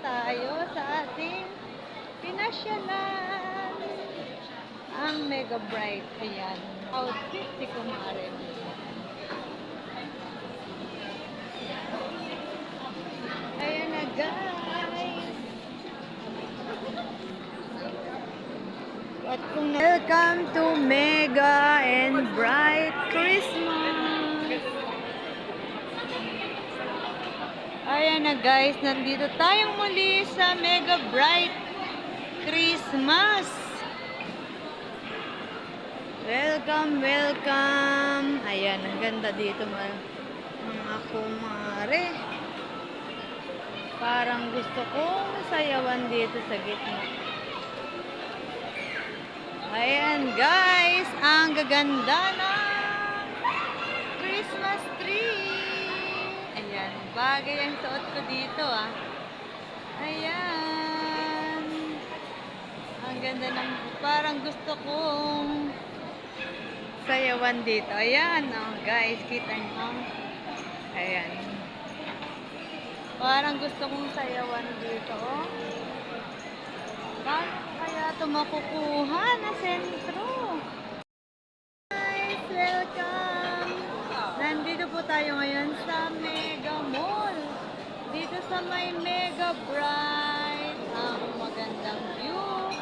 tayo sa ating pinasyalan. Ang Mega Bright. Ayan. Outfit si Kumare. Ayan na guys. At kung welcome to Mega and Bright Christmas. Ayan na guys, nandito tayong muli sa Mega Bright Christmas. Welcome, welcome. Ayan, ang ganda dito mga kumare. Parang gusto kong sayawan dito sa gitna. Ayan guys, ang gaganda ng Christmas tree. Ayan, bagay ang suot ko dito ah. Ayan. Ang ganda ng, parang gusto kong sayawan dito. Ayan, oh, guys, kita nyo. Ayan. Parang gusto kong sayawan dito, oh. Paano kaya ito makukuha na sentro? Guys, welcome! Nandito po tayo ngayon sa Mega Mall. Dito sa may Mega Bright. Ang magandang view.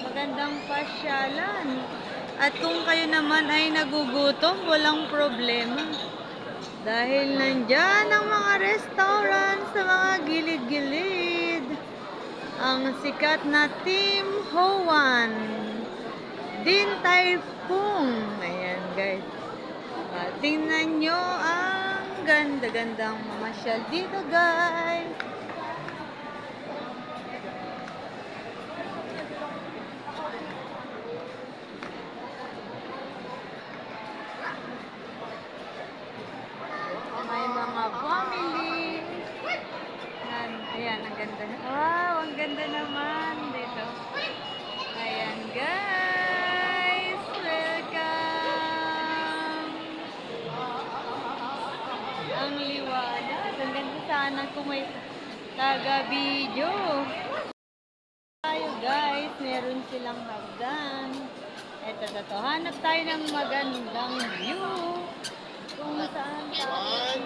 Magandang pasyalan. At kung kayo naman ay nagugutom, walang problema. Dahil nandyan ang mga restaurant sa mga gilid-gilid. Ang sikat na Tim Ho Wan. Din Tai Fung. Ayan guys. Tingnan nyo ang ganda-gandang mamasyal dito guys. May mga family. Ayan, ang ganda. Wow, ang ganda naman dito. Ayan, guys. Welcome. Ang liwanag. Ang ganda sana kung may taga-video. Tayo, guys. Meron silang hagdan. Ito. Hanap tayo ng magandang view. Kung saan tayo.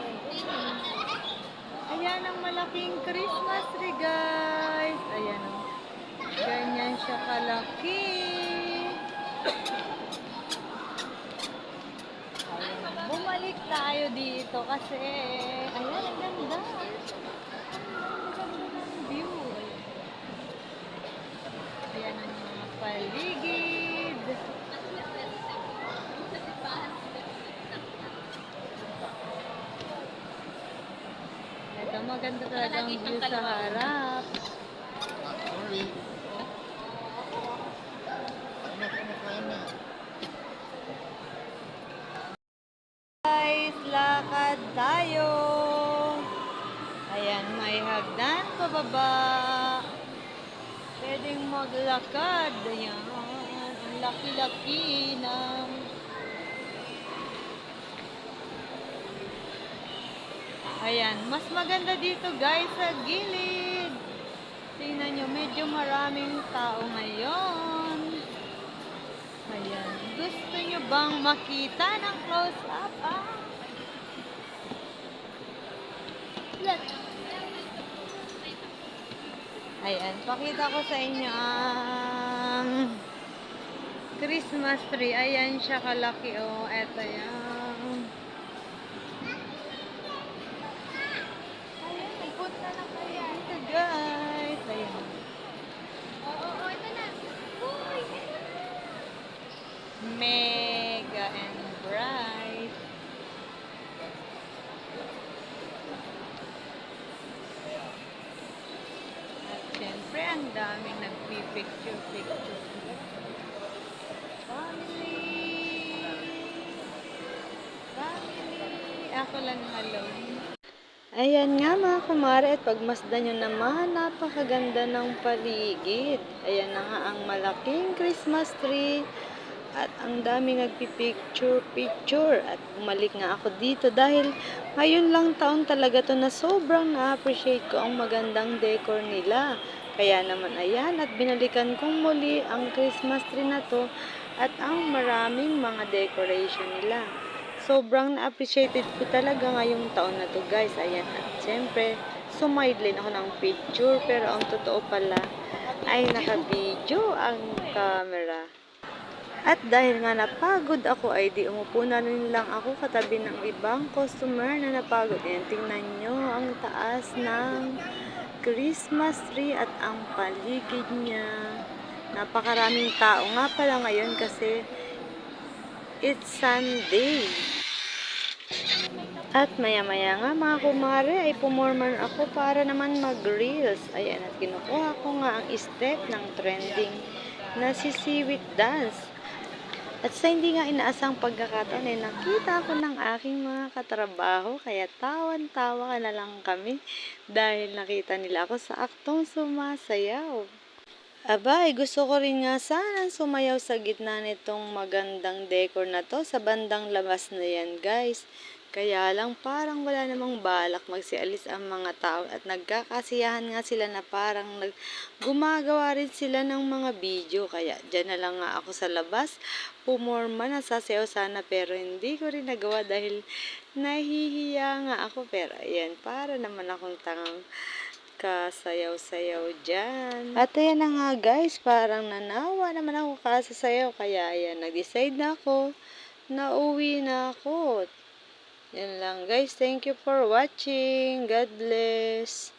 Ayan ang malaking Christmas tree guys. Ayan o. Ganyan siya kalaki. Ayan. Bumalik tayo dito kasi ayan ang ganda. Ang ganda ng view. Ayan ang mga paligid. Ito maganda talaga ang view sa harap. Sorry. Guys, lakad tayo. Ayan, may hagdan pababa. Pwedeng maglakad. Ayan, ang laki-laki ng ayan, mas maganda dito guys sa gilid. Tingnan nyo, medyo maraming tao ngayon. Ayan, gusto nyo bang makita ng close-up? Ayan, pakita ko sa inyo ang Christmas tree. Ayan siya kalaki oh. Eto yan. Punta na kaya ito guys. Ayan. Oo, ito na. Uy, ito na. Mega and Bright. At syempre, ang daming nagpipicture-picture. Family. Ako lang alone. Ayan nga mga kumare, at pagmasdan nyo naman, napakaganda ng paligid. Ayan na nga ang malaking Christmas tree. At ang daming nagpipicture-picture. At bumalik nga ako dito dahil ngayon lang taon talaga to na sobrang na-appreciate ko ang magandang decor nila. Kaya naman ayan at binalikan kong muli ang Christmas tree na to at ang maraming mga decoration nila. Sobrang na-appreciated ko talaga ngayong taon na to guys. Ayan at syempre sumaidlin ako ng picture pero ang totoo pala ay naka-video ang camera. At dahil nga napagod ako ay di umupo na rin lang ako katabi ng ibang customer na napagod. Yan, tingnan nyo ang taas ng Christmas tree at ang paligid niya. Napakaraming tao nga pala ngayon kasi it's Sunday. At maya-maya nga mga kumare ay pumorman ako para naman mag-reels. Ayan, at kinukuha ko nga ang step ng trending na si Seaweed Dance. At sa hindi nga inaasang pagkakataon ay nakita ko ng aking mga katrabaho kaya tawan-tawa na lang kami dahil nakita nila ako sa aktong sumasayaw. Abay, gusto ko rin nga sanang sumayaw sa gitna nitong magandang decor na to sa bandang labas na yan guys. Kaya lang parang wala namang balak magsialis ang mga tao at nagkakasiyahan nga sila na parang gumagawa rin sila ng mga video. Kaya dyan na lang nga ako sa labas, pumorma na sasayaw sana pero hindi ko rin nagawa dahil nahihiya nga ako. Pero ayan, para naman akong tangang kasayaw-sayaw dyan. At ayan na nga guys, parang nanawa naman ako kasasayaw. Kaya ayan, nag-decide na ako na uwi na ako. Yan lang guys. Thank you for watching. God bless.